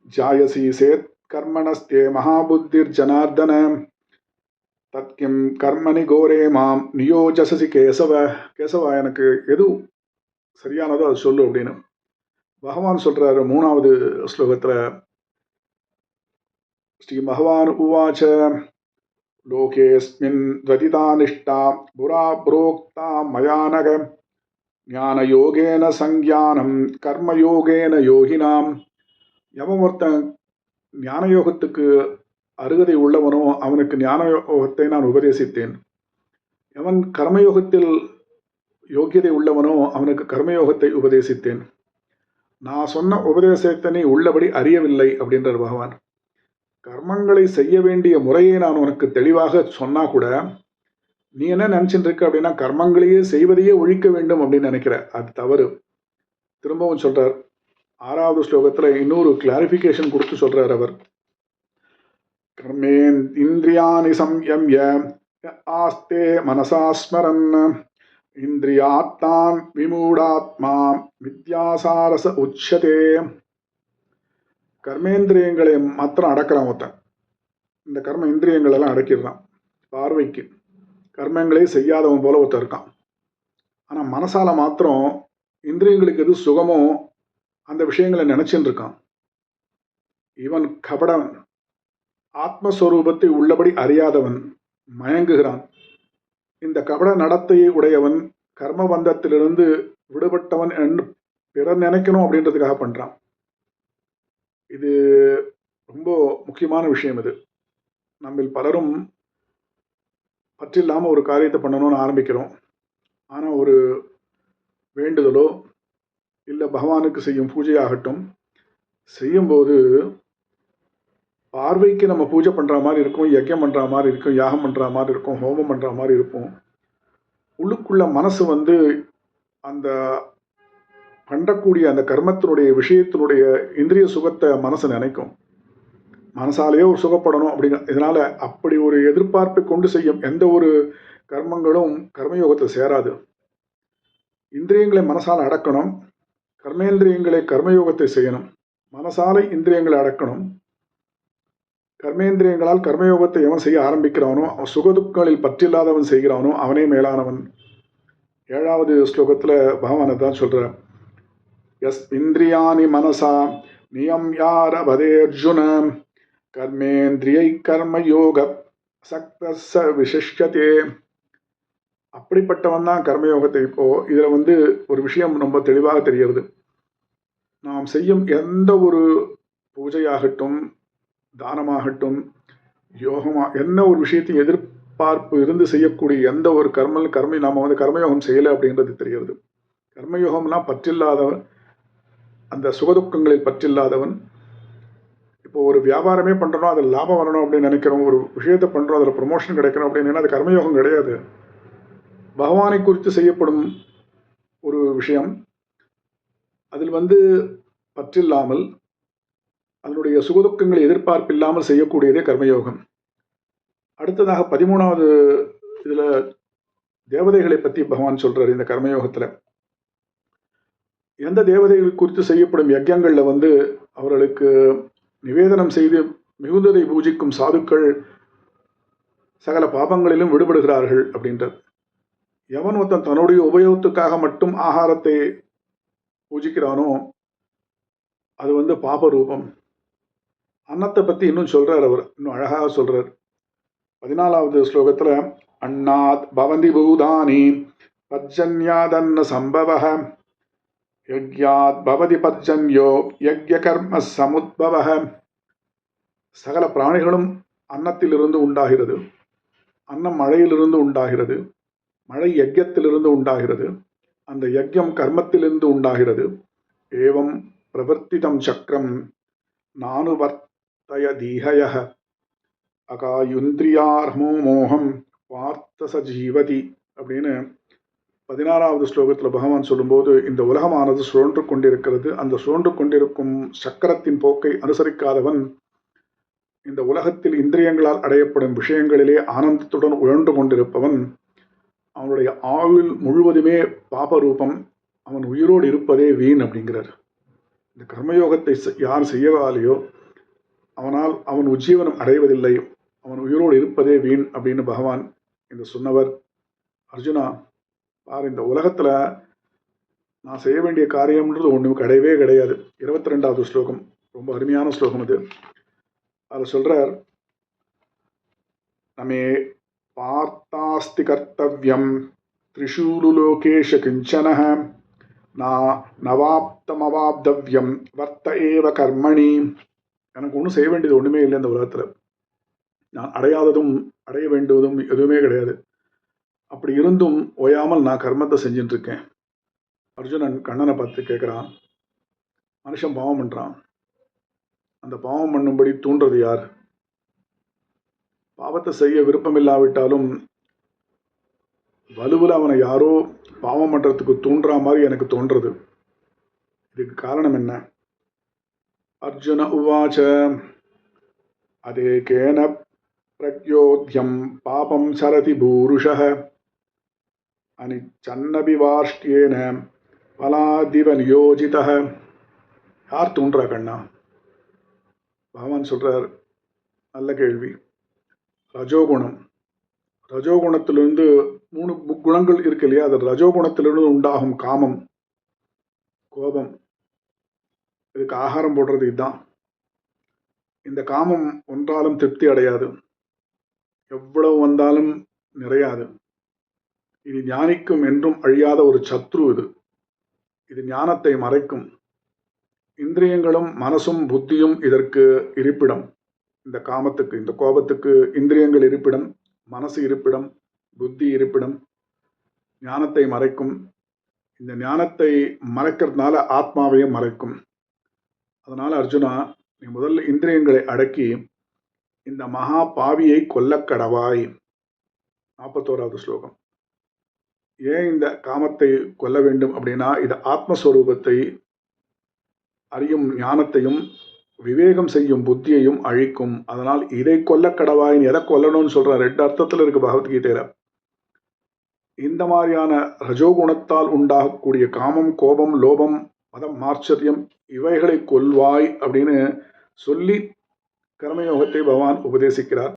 ஜாயசி சேத் கர்மணஸ்தே மகாபுத்திர் ஜனார்தன தத்கிம் கர்மணி கோரே மாம் நியோஜசசி கேசவ. கேசவா, எனக்கு எது சரியானதோ அது சொல்லு அப்படின்னு பகவான் சொல்றாரு. 3வது ஸ்லோகத்துல ஸ்ரீ பகவான் உவாச்ச லோகேஸ்மின் துவதிதானிஷ்டா புரா புரோக்தா மயானக ஞானயோகேன சஞ்ஞானம் கர்மயோகேன யோகினாம். எவன் ஒருத்தன் ஞானயோகத்துக்கு அருகதை உள்ளவனோ அவனுக்கு ஞான யோகத்தை நான் உபதேசித்தேன். எவன் கர்மயோகத்தில் யோகியதை உள்ளவனோ அவனுக்கு கர்மயோகத்தை உபதேசித்தேன். நான் சொன்ன உபதேசத்தை நீ உள்ளபடி அறியவில்லை அப்படின்றார் பகவான். கர்மங்களை செய்ய வேண்டிய முறையை நான் உனக்கு தெளிவாக சொன்னா கூட நீ என்ன நினைச்சிட்டு இருக்க அப்படின்னா கர்மங்களையே செய்வதையே ஒழிக்க வேண்டும் அப்படின்னு நினைக்கிற. அது தவறு. திரும்பவும் சொல்றார். 6வது ஸ்லோகத்துல இன்னொரு கிளாரிபிகேஷன் கொடுத்து சொல்றார் அவர். கர்மேன் இந்திரியாணி சம்யம்ய ஆஸ்தே மனசா ஸ்மரன் இந்திரியாத்தான் விமூடாத்மா வித்யாசாரச உச்சதே. கர்மேந்திரியங்களை மாத்திரம் அடக்கிறான் ஒருத்தன். இந்த கர்ம இந்திரியங்கள் எல்லாம் அடக்கிடுறான். பார்வைக்கு கர்மங்களே செய்யாதவன் போல ஒருத்தன் இருக்கான். ஆனா மனசால மாத்திரம் இந்திரியங்களுக்கு எது சுகமோ அந்த விஷயங்களை நினைச்சுட்டு இருக்கான். இவன் கபடன், ஆத்மஸ்வரூபத்தை உள்ளபடி அறியாதவன், மயங்குகிறான். இந்த கபட நடத்தையை உடையவன் கர்மபந்தத்திலிருந்து விடுபட்டவன் என்று பிறர் நினைக்கணும் அப்படின்றதுக்காக பண்றான். இது ரொம்ப முக்கியமான விஷயம். இது நம்ம பலரும் பற்றில்லாம ஒரு காரியத்தை பண்ணணும்னு ஆரம்பிக்கிறோம். ஆனா ஒரு வேண்டுதலோ இல்லை பகவானுக்கு செய்யும் பூஜையாகட்டும் செய்யும்போது பார்வைக்கு நம்ம பூஜை பண்ற மாதிரி இருக்கும், யஜ்யம் பண்ற மாதிரி இருக்கும், யாகம் பண்ற மாதிரி இருக்கும், ஹோமம் பண்ற மாதிரி இருக்கும். உள்ளுக்குள்ள மனசு அந்த பண்ணக்கூடிய அந்த கர்மத்தினுடைய விஷயத்தினுடைய இந்திரிய சுகத்தை மனசு நினைக்கும். மனசாலேயே ஒரு சுகப்படணும் அப்படிங்க. இதனால அப்படி ஒரு எதிர்பார்ப்பை கொண்டு செய்யும் எந்த ஒரு கர்மங்களும் கர்மயோகத்தை சேராது. இந்திரியங்களை மனசால அடக்கணும், கர்மேந்திரியங்களை கர்மயோகத்தை செய்யணும். மனசாலை இந்திரியங்களை அடக்கணும். கர்மேந்திரியங்களால் கர்மயோகத்தை எவன் செய்ய ஆரம்பிக்கிறானோ, அவன் சுகதுக்கங்களில் பற்றில்லாதவன் செய்கிறானோ அவனே மேலானவன். 7வது ஸ்லோகத்துல பகவான் தான் சொல்ற. எஸ் இந்திரியாணி மனசா நியம்யாரபதேர்ஜுன கர்மேந்திரியை கர்மயோக சக்தஸ விசிஷ்யதே. அப்படிப்பட்டவன் தான் கர்மயோகத்தை. இப்போ இதுல ஒரு விஷயம் ரொம்ப தெளிவாக தெரிகிறது. நாம் செய்யும் எந்த ஒரு பூஜையாகட்டும், தானமாகட்டும், யோகமா என்ன ஒரு விஷயத்தையும் எதிர்பார்ப்பு இருந்து செய்யக்கூடிய எந்த ஒரு கர்மை நாம கர்மயோகம் செய்யலை அப்படின்றது தெரிகிறது. கர்மயோகம்னா பற்றில்லாதவன், அந்த சுகதுக்கங்களில் பற்றில்லாதவன். இப்போ ஒரு வியாபாரமே பண்றோம், அதில் லாபம் வரணும் அப்படின்னு நினைக்கிறோம். ஒரு விஷயத்தை பண்றோம், அதில் ப்ரொமோஷன் கிடைக்கணும் அப்படின்னு அது கர்மயோகம் கிடையாது. பகவானை குறித்து செய்யப்படும் ஒரு விஷயம், அதில் பற்றில்லாமல் அதனுடைய சுகதுக்கங்களை எதிர்பார்ப்பில்லாமல் செய்யக்கூடியதே கர்மயோகம். அடுத்ததாக 13வது இதுல தேவதைகளை பற்றி பகவான் சொல்றாரு. இந்த கர்மயோகத்துல எந்த தேவதைகள் குறித்து செய்யப்படும் யஜ்யங்கள்ல அவர்களுக்கு நிவேதனம் செய்து மிகுந்ததை பூஜிக்கும் சாதுக்கள் சகல பாபங்களிலும் விடுபடுகிறார்கள் அப்படின்றது. எவன் ஒருத்தன் தன்னுடைய உபயோகத்துக்காக மட்டும் ஆகாரத்தை பூஜிக்கிறானோ அது பாப ரூபம். அன்னத்தை பத்தி இன்னும் சொல்றார். அவர் இன்னும் அழகாக சொல்றார். 14வது ஸ்லோகத்துல அன்னாத் பவந்தி பூதானி பர்ஜன்யாதன்ன சம்பவஹ யக்யாத் பவதி பர்ஜன்யோ யக்ய கர்ம சமுத்பவஹ. சகல பிராணிகளும் அன்னத்திலிருந்து உண்டாகிறது, அன்னம் மழையிலிருந்து உண்டாகிறது, மழை யஜ்யத்திலிருந்து உண்டாகிறது, அந்த யஜ்யம் கர்மத்திலிருந்து உண்டாகிறது. ஏவம் பிரவர்த்திதம் சக்கரம் நானுவர்த்தய தீஹயஹ அகாயுந்திரியார்மோ மோகம் பார்த்த சஜீவதி அப்படின்னு 16வது ஸ்லோகத்தில் பகவான் சொல்லும்போது, இந்த உலகமானது சுழன்று கொண்டிருக்கிறது. அந்த சுழன்று கொண்டிருக்கும் சக்கரத்தின் போக்கை அனுசரிக்காதவன் இந்த உலகத்தில் இந்திரியங்களால் அடையப்படும் விஷயங்களிலே ஆனந்தத்துடன் உழன்று கொண்டிருப்பவன் அவனுடைய ஆயுள் முழுவதுமே பாபரூபம். அவன் உயிரோடு இருப்பதே வீண் அப்படிங்கிறார். இந்த கர்மயோகத்தை யார் செய்யவாலையோ அவனால் அவன் உஜ்ஜீவனம் அடைவதில்லை, அவன் உயிரோடு இருப்பதே வீண் அப்படின்னு பகவான் என்று சொன்னவர். அர்ஜுனா பார், இந்த உலகத்துல நான் செய்ய வேண்டிய காரியம்ன்றது ஒண்ணு கிடையவே கிடையாது. 22வது ஸ்லோகம் ரொம்ப அருமையான ஸ்லோகம் அது. அதில் சொல்றார், நமே பார்த்தாஸ்தி கர்த்தவ்யம் திரிஷூலு லோகேஷ கிஞ்சனஹ நவாப்தமவாப்தவ்யம் வர்த்த ஏவ கர்மணி. எனக்கு ஒன்றும் செய்ய வேண்டியது ஒன்றுமே இல்லை இந்த உலகத்தில். நான் அடையாததும் அடைய வேண்டுவதும் எதுவுமே கிடையாது. அப்படி இருந்தும் ஓயாமல் நான் கர்மத்தை செஞ்சுட்டு இருக்கேன். அர்ஜுனன் கண்ணனை பார்த்து கேட்குறான், மனுஷன் பாவம் பண்ணுறான், அந்த பாவம் பண்ணும்படி தூண்டுறது யார்? பாவத்தை செய்ய விருப்பம் இல்லாவிட்டாலும் வலுவில் அவனை யாரோ பாவம் பண்ணுறதுக்கு தூண்டுற மாதிரி எனக்கு தோன்றது. இதுக்கு காரணம் என்ன? அர்ஜுன உவாச்ச அதேகேன பிரக்யோத்யம் பாபம் சரதி பூருஷः அனிச்சன்னபி வார்ஷ்யேன பலாதிவ நியோஜிதः. யார் தூண்டுறா கண்ணா? பகவான் சொல்றார், நல்ல கேள்வி. ரஜோகுணம். ரஜோகுணத்திலிருந்து 3 முக்குணங்கள் இருக்கு இல்லையா? அது ரஜோகுணத்திலிருந்து உண்டாகும் காமம், கோபம். இதுக்கு ஆகாரம் போடுறது இதுதான். இந்த காமம் ஒன்றாலும் திருப்தி அடையாது, எவ்வளவு வந்தாலும் நிறையாது. இது ஞானிக்கும் என்றும் அழியாத ஒரு சத்ரு. இது ஞானத்தை மறைக்கும். இந்திரியங்களும் மனசும் புத்தியும் இதற்கு இருப்பிடம். இந்த காமத்துக்கு, இந்த கோபத்துக்கு இந்திரியங்கள் இருப்பிடம், மனசு இருப்பிடம், புத்தி இருப்பிடம். ஞானத்தை மறைக்கும். இந்த ஞானத்தை மறைக்கிறதுனால ஆத்மாவையும் மறைக்கும். அதனால அர்ஜுனா, நீ முதல்ல இந்திரியங்களை அடக்கி இந்த மகா பாவியை கொல்லக்கடவாய். 41வது ஸ்லோகம். ஏன் இந்த காமத்தை கொல்ல வேண்டும் அப்படின்னா, இது ஆத்மஸ்வரூபத்தை அறியும் ஞானத்தையும் விவேகம் செய்யும் புத்தியையும் அழிக்கும். அதனால் இதை கொல்லக்கடவாய். எதை கொல்லணும்னு சொல்ற 2 அர்த்தத்தில் இருக்கு பகவத்கீதையில. இந்த மாதிரியான ரஜோகுணத்தால் உண்டாகக்கூடிய காமம், கோபம், லோபம், மதம், மாச்சரியம் இவைகளை கொல்வாய் அப்படின்னு சொல்லி கர்மயோகத்தை பகவான் உபதேசிக்கிறார்.